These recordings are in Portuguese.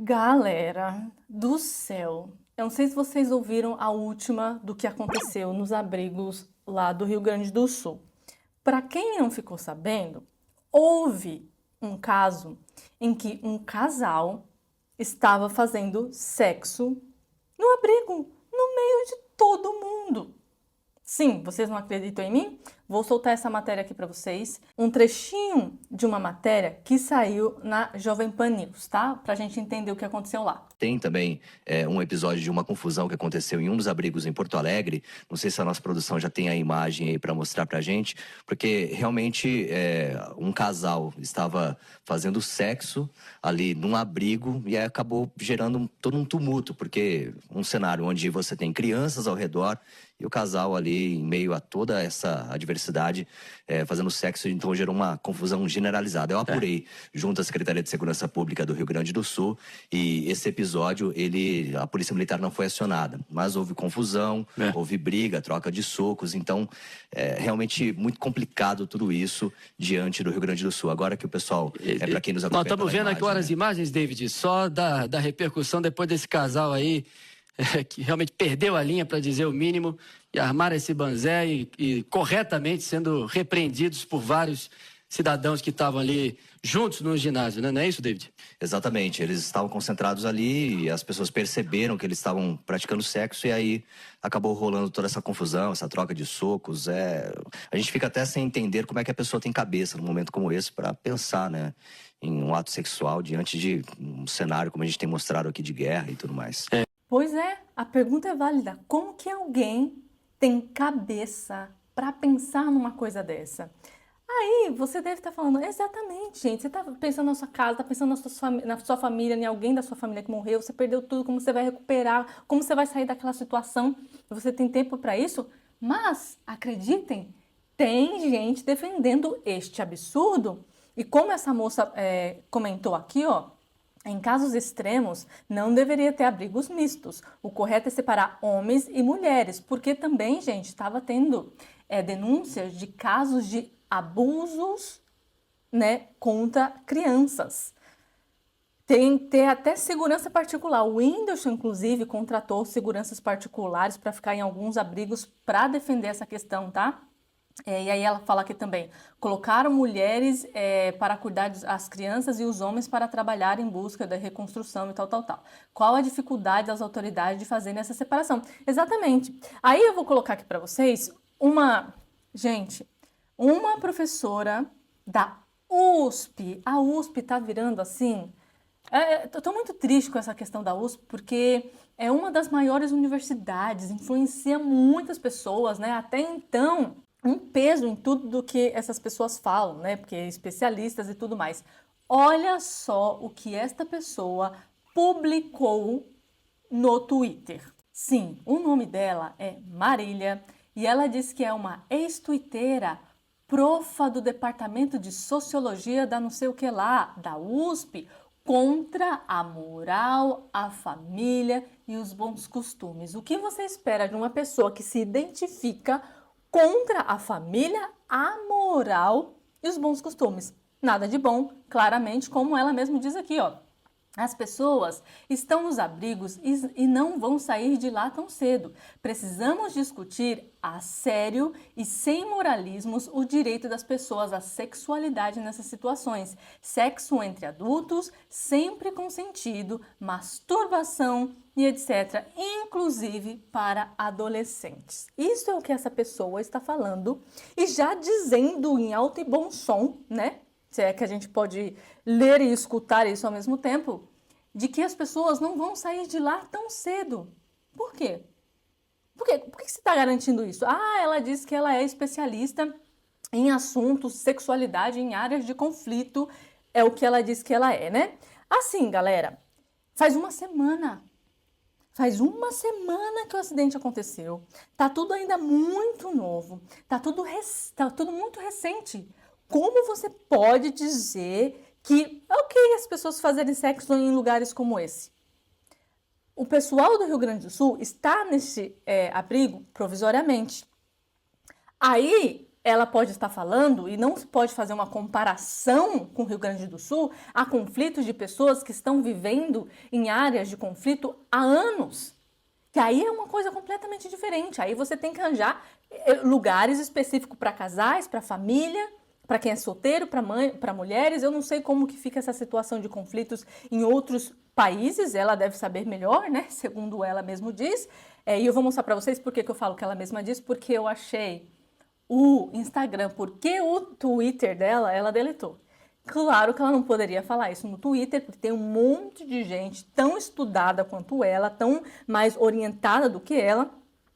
Galera do céu, eu não sei se vocês ouviram a última do que aconteceu nos abrigos lá do Rio Grande do Sul. Para quem não ficou sabendo, houve um caso em que um casal estava fazendo sexo no abrigo, no meio de todo mundo. Sim, vocês não acreditam em mim? Vou soltar essa matéria aqui para vocês. Um trechinho de uma matéria que saiu na Jovem Pan News, tá? Pra gente entender o que aconteceu lá. Tem também um episódio de uma confusão que aconteceu em um dos abrigos em Porto Alegre. Não sei se a nossa produção já tem a imagem aí para mostrar pra gente, porque realmente um casal estava fazendo sexo ali num abrigo e aí acabou gerando todo um tumulto, porque um cenário onde você tem crianças ao redor e o casal ali, em meio a toda essa adversidade, fazendo sexo, então gerou uma confusão generalizada. Eu apurei junto à Secretaria de Segurança Pública do Rio Grande do Sul e esse episódio, a Polícia Militar não foi acionada, mas houve confusão, houve briga, troca de socos, então realmente muito complicado tudo isso diante do Rio Grande do Sul. Agora que o pessoal, para quem nos acompanha... Nós estamos vendo aqui as imagens, David, só da repercussão depois desse casal aí, que realmente perdeu a linha, para dizer o mínimo, e armaram esse banzé e corretamente sendo repreendidos por vários cidadãos que estavam ali juntos no ginásio, né? Não é isso, David? Exatamente, eles estavam concentrados ali e as pessoas perceberam que eles estavam praticando sexo e aí acabou rolando toda essa confusão, essa troca de socos. A gente fica até sem entender como é que a pessoa tem cabeça num momento como esse para pensar, né, em um ato sexual diante de um cenário como a gente tem mostrado aqui de guerra e tudo mais. Pois é, a pergunta é válida. Como que alguém tem cabeça para pensar numa coisa dessa? Aí você deve estar falando, exatamente, gente. Você está pensando na sua casa, está pensando na sua família, em alguém da sua família que morreu, você perdeu tudo, como você vai recuperar, como você vai sair daquela situação. Você tem tempo para isso? Mas, acreditem, tem gente defendendo este absurdo. E como essa moça comentou aqui, ó, em casos extremos, não deveria ter abrigos mistos. O correto é separar homens e mulheres, porque também, gente, estava tendo denúncias de casos de abusos, né, contra crianças. Tem que ter até segurança particular. O Whindersson, inclusive, contratou seguranças particulares para ficar em alguns abrigos para defender essa questão, tá? E aí ela fala aqui também, colocaram mulheres para cuidar das crianças e os homens para trabalhar em busca da reconstrução e tal. Qual a dificuldade das autoridades de fazerem essa separação? Exatamente. Aí eu vou colocar aqui para vocês uma professora da USP. A USP está virando assim... Estou muito triste com essa questão da USP, porque é uma das maiores universidades, influencia muitas pessoas, né? Até então... um peso em tudo do que essas pessoas falam, né? Porque especialistas e tudo mais. Olha só o que esta pessoa publicou no Twitter. Sim, o nome dela é Marília e ela diz que é uma ex-tuiteira profa do Departamento de Sociologia da não sei o que lá, da USP, contra a moral, a família e os bons costumes. O que você espera de uma pessoa que se identifica contra a família, a moral e os bons costumes? Nada de bom, claramente, como ela mesma diz aqui, ó. As pessoas estão nos abrigos e não vão sair de lá tão cedo. Precisamos discutir a sério e sem moralismos o direito das pessoas à sexualidade nessas situações. Sexo entre adultos, sempre consentido, masturbação e etc., inclusive para adolescentes. Isso é o que essa pessoa está falando e já dizendo em alto e bom som, né? Se é que a gente pode ler e escutar isso ao mesmo tempo, de que as pessoas não vão sair de lá tão cedo. Por quê? Por que você está garantindo isso? Ela diz que ela é especialista em assuntos, sexualidade, em áreas de conflito. É o que ela diz que ela é, né? Assim, galera, faz uma semana que o acidente aconteceu. Tá tudo ainda muito novo. Tá tudo muito recente. Como você pode dizer que é ok as pessoas fazerem sexo em lugares como esse? O pessoal do Rio Grande do Sul está nesse abrigo provisoriamente. Aí ela pode estar falando e não se pode fazer uma comparação com o Rio Grande do Sul a conflitos de pessoas que estão vivendo em áreas de conflito há anos. Que aí é uma coisa completamente diferente. Aí você tem que arranjar lugares específicos para casais, para família, para quem é solteiro, para mulheres. Eu não sei como que fica essa situação de conflitos em outros países. Ela deve saber melhor, né? Segundo ela mesma diz. E eu vou mostrar para vocês por que eu falo que ela mesma diz, porque eu achei o Instagram, porque o Twitter dela, ela deletou. Claro que ela não poderia falar isso no Twitter, porque tem um monte de gente tão estudada quanto ela, tão mais orientada do que ela,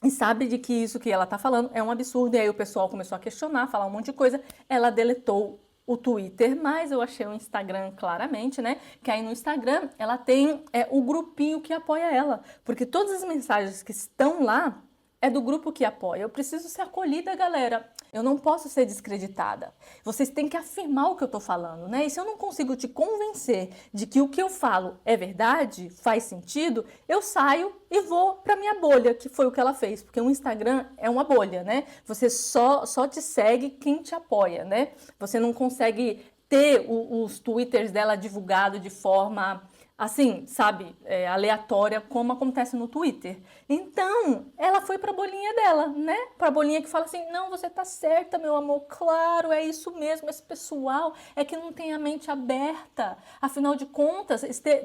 e sabe de que isso que ela tá falando é um absurdo. E aí o pessoal começou a questionar, falar um monte de coisa. Ela deletou o Twitter, mas eu achei o Instagram claramente, né? Que aí no Instagram ela tem o grupinho que apoia ela, porque todas as mensagens que estão lá é do grupo que apoia. Eu preciso ser acolhida, galera. Eu não posso ser descreditada. Vocês têm que afirmar o que eu tô falando, né? E se eu não consigo te convencer de que o que eu falo é verdade, faz sentido, eu saio e vou pra minha bolha, que foi o que ela fez. Porque o Instagram é uma bolha, né? Você só te segue quem te apoia, né? Você não consegue ter os twitters dela divulgado de forma assim, sabe, aleatória, como acontece no Twitter. Então, ela foi pra bolinha dela, né? Pra bolinha que fala assim, não, você tá certa, meu amor, claro, é isso mesmo, esse pessoal é que não tem a mente aberta. Afinal de contas,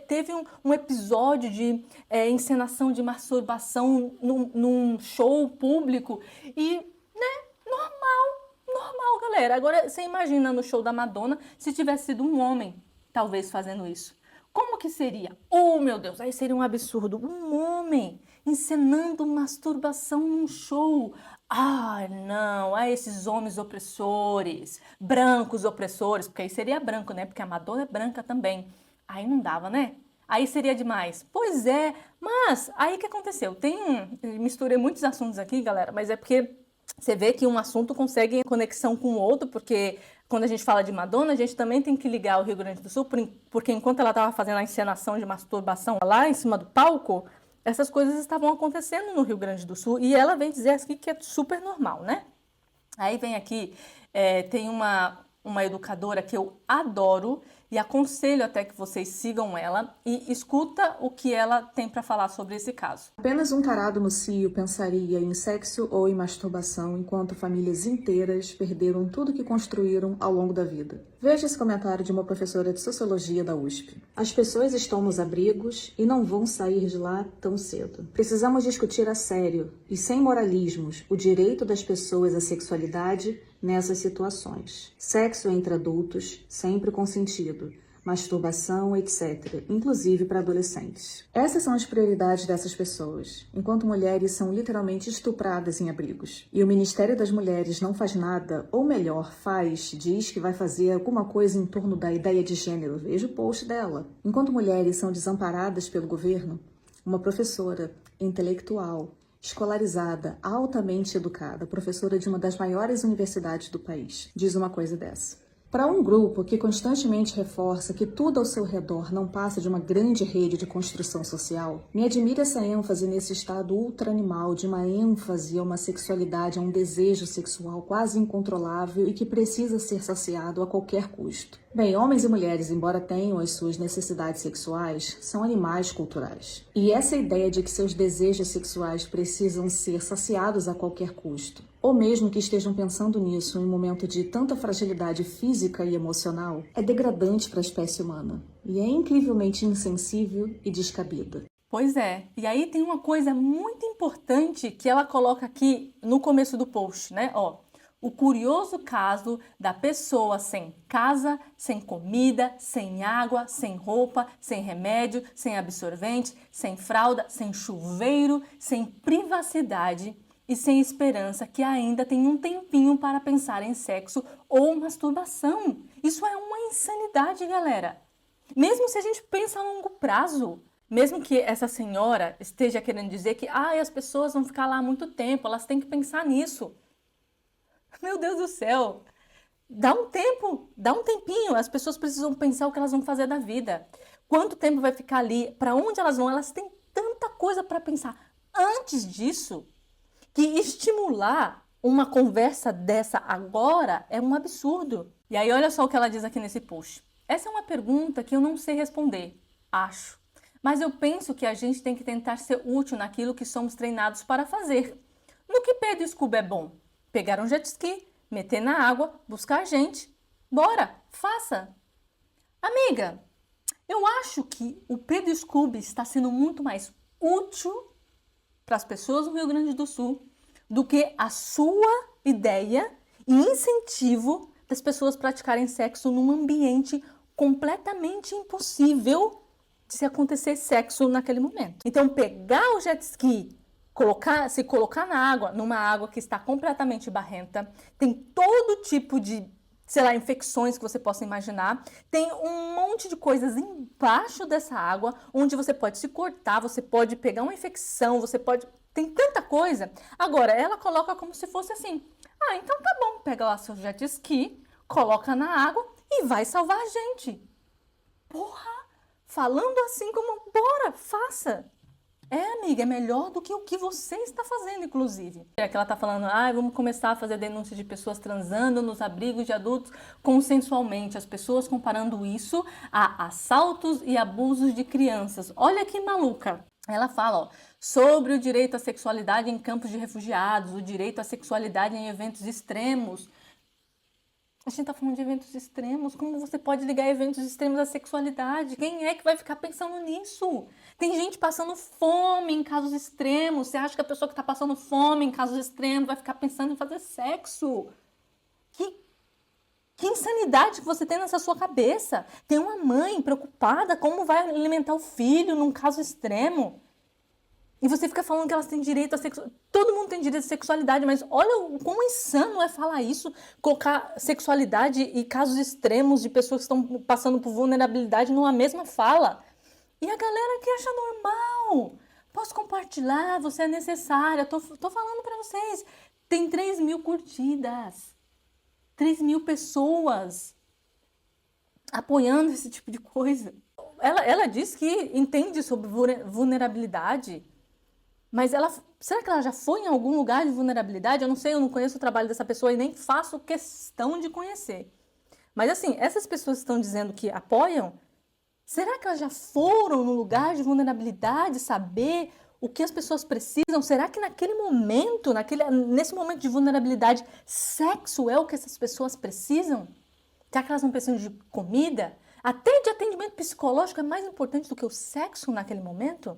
teve um episódio de encenação de masturbação num show público e, né, normal, galera. Agora, você imagina no show da Madonna se tivesse sido um homem, talvez, fazendo isso. Como que seria? Oh, meu Deus, aí seria um absurdo. Um homem encenando masturbação num show. Ah, não, esses homens opressores, brancos opressores, porque aí seria branco, né? Porque a Madonna é branca também. Aí não dava, né? Aí seria demais. Pois é, mas aí o que aconteceu? Misturei muitos assuntos aqui, galera, mas é porque você vê que um assunto consegue conexão com o outro, porque quando a gente fala de Madonna, a gente também tem que ligar o Rio Grande do Sul, porque enquanto ela estava fazendo a encenação de masturbação lá em cima do palco, essas coisas estavam acontecendo no Rio Grande do Sul, e ela vem dizer aqui que é super normal, né? Aí vem aqui, tem uma educadora que eu adoro, e aconselho até que vocês sigam ela e escuta o que ela tem para falar sobre esse caso. Apenas um tarado no cio pensaria em sexo ou em masturbação, enquanto famílias inteiras perderam tudo que construíram ao longo da vida. Veja esse comentário de uma professora de Sociologia da USP. As pessoas estão nos abrigos e não vão sair de lá tão cedo. Precisamos discutir a sério e sem moralismos o direito das pessoas à sexualidade nessas situações. Sexo entre adultos, sempre consentido. Masturbação, etc., inclusive para adolescentes. Essas são as prioridades dessas pessoas, enquanto mulheres são literalmente estupradas em abrigos. E o Ministério das Mulheres não faz nada, ou melhor, diz que vai fazer alguma coisa em torno da ideia de gênero. Veja o post dela. Enquanto mulheres são desamparadas pelo governo, uma professora intelectual, escolarizada, altamente educada, professora de uma das maiores universidades do país, diz uma coisa dessa. Para um grupo que constantemente reforça que tudo ao seu redor não passa de uma grande rede de construção social, me admira essa ênfase nesse estado ultra-animal de uma ênfase a uma sexualidade, a um desejo sexual quase incontrolável e que precisa ser saciado a qualquer custo. Bem, homens e mulheres, embora tenham as suas necessidades sexuais, são animais culturais. E essa ideia de que seus desejos sexuais precisam ser saciados a qualquer custo, ou mesmo que estejam pensando nisso em um momento de tanta fragilidade física e emocional, é degradante para a espécie humana e é incrivelmente insensível e descabida. Pois é, e aí tem uma coisa muito importante que ela coloca aqui no começo do post, né? O curioso caso da pessoa sem casa, sem comida, sem água, sem roupa, sem remédio, sem absorvente, sem fralda, sem chuveiro, sem privacidade e sem esperança, que ainda tem um tempinho para pensar em sexo ou masturbação. Isso é uma insanidade, galera. Mesmo se a gente pensa a longo prazo, mesmo que essa senhora esteja querendo dizer que as pessoas vão ficar lá há muito tempo, elas têm que pensar nisso. Meu Deus do céu, dá um tempo, dá um tempinho, as pessoas precisam pensar o que elas vão fazer da vida. Quanto tempo vai ficar ali, para onde elas vão, elas têm tanta coisa para pensar. Antes disso, que estimular uma conversa dessa agora é um absurdo. E aí olha só o que ela diz aqui nesse post. Essa é uma pergunta que eu não sei responder, acho. Mas eu penso que a gente tem que tentar ser útil naquilo que somos treinados para fazer. No que Pedro e Scooby é bom? Pegar um jet ski, meter na água, buscar gente. Bora, faça! Amiga, eu acho que o Pedro Scooby está sendo muito mais útil para as pessoas do Rio Grande do Sul do que a sua ideia e incentivo das pessoas praticarem sexo num ambiente completamente impossível de se acontecer sexo naquele momento. Então, pegar o jet ski, se colocar na água, numa água que está completamente barrenta, tem todo tipo de, sei lá, infecções que você possa imaginar, tem um monte de coisas embaixo dessa água, onde você pode se cortar, você pode pegar uma infecção, você pode... Tem tanta coisa. Agora, ela coloca como se fosse assim, então tá bom, pega lá seu jet ski, coloca na água e vai salvar a gente. Porra! Falando assim como, bora, faça. Amiga, é melhor do que o que você está fazendo, inclusive. É que ela está falando, vamos começar a fazer denúncia de pessoas transando nos abrigos de adultos consensualmente. As pessoas comparando isso a assaltos e abusos de crianças. Olha que maluca. Ela fala, sobre o direito à sexualidade em campos de refugiados, o direito à sexualidade em eventos extremos. A gente tá falando de eventos extremos. Como você pode ligar eventos extremos à sexualidade? Quem é que vai ficar pensando nisso? Tem gente passando fome em casos extremos. Você acha que a pessoa que tá passando fome em casos extremos vai ficar pensando em fazer sexo? Que insanidade que você tem nessa sua cabeça? Tem uma mãe preocupada como vai alimentar o filho num caso extremo. E você fica falando que elas têm direito à sexualidade. Todo mundo tem direito à sexualidade, mas olha o quão insano é falar isso, colocar sexualidade e casos extremos de pessoas que estão passando por vulnerabilidade numa mesma fala. E a galera que acha normal. Posso compartilhar, você é necessária. Tô falando pra vocês. Tem 3.000 curtidas. 3.000 pessoas apoiando esse tipo de coisa. Ela diz que entende sobre vulnerabilidade. Mas será que ela já foi em algum lugar de vulnerabilidade? Eu não sei, eu não conheço o trabalho dessa pessoa e nem faço questão de conhecer. Mas assim, essas pessoas que estão dizendo que apoiam, será que elas já foram no lugar de vulnerabilidade, saber o que as pessoas precisam? Será que naquele momento, nesse momento de vulnerabilidade, sexo é o que essas pessoas precisam? Será que elas não precisam de comida? Até de atendimento psicológico é mais importante do que o sexo naquele momento?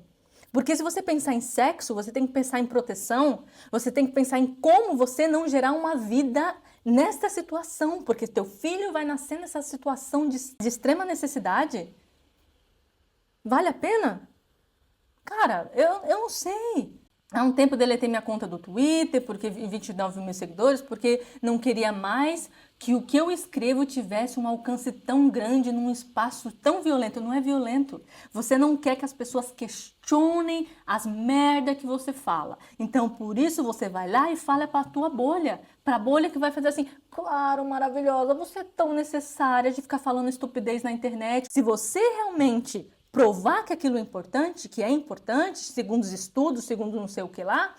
Porque se você pensar em sexo, você tem que pensar em proteção, você tem que pensar em como você não gerar uma vida nesta situação, porque teu filho vai nascer nessa situação de extrema necessidade. Vale a pena? Cara, eu não sei. Há um tempo deletei minha conta do Twitter, porque 29 mil seguidores, porque não queria mais que o que eu escrevo tivesse um alcance tão grande num espaço tão violento. Não é violento. Você não quer que as pessoas questionem as merda que você fala. Então, por isso, você vai lá e fala pra tua bolha. Pra bolha que vai fazer assim, claro, maravilhosa, você é tão necessária de ficar falando estupidez na internet. Se você realmente provar que aquilo é importante, segundo os estudos, segundo não sei o que lá,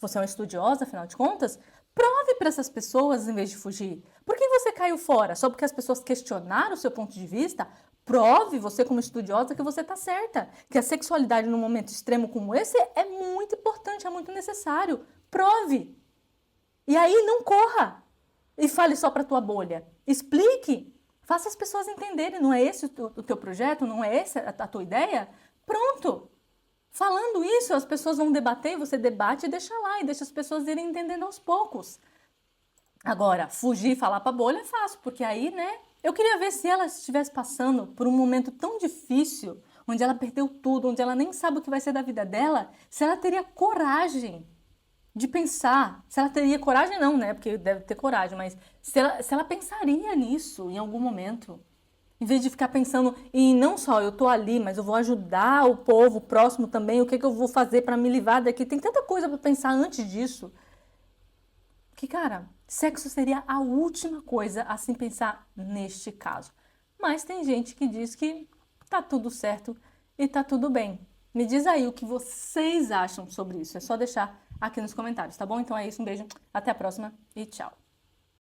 você é uma estudiosa, afinal de contas, prove para essas pessoas em vez de fugir. Por que você caiu fora? Só porque as pessoas questionaram o seu ponto de vista? Prove, você como estudiosa, que você está certa. Que a sexualidade num momento extremo como esse é muito importante, é muito necessário. Prove. E aí não corra e fale só para tua bolha. Explique. Faça as pessoas entenderem, não é esse o teu projeto, não é essa a tua ideia? Pronto! Falando isso, as pessoas vão debater, você debate e deixa lá, e deixa as pessoas irem entendendo aos poucos. Agora, fugir e falar pra bolha é fácil, porque aí, né? Eu queria ver se ela estivesse passando por um momento tão difícil, onde ela perdeu tudo, onde ela nem sabe o que vai ser da vida dela, se ela teria coragem de pensar, se ela teria coragem não, né, porque deve ter coragem, mas se ela pensaria nisso em algum momento, em vez de ficar pensando em não só eu tô ali, mas eu vou ajudar o povo próximo também, o que eu vou fazer para me livrar daqui, tem tanta coisa para pensar antes disso, que cara, sexo seria a última coisa a se pensar neste caso, mas tem gente que diz que tá tudo certo e tá tudo bem. Me diz aí o que vocês acham sobre isso, é só deixar aqui nos comentários, tá bom? Então é isso, um beijo, até a próxima e tchau.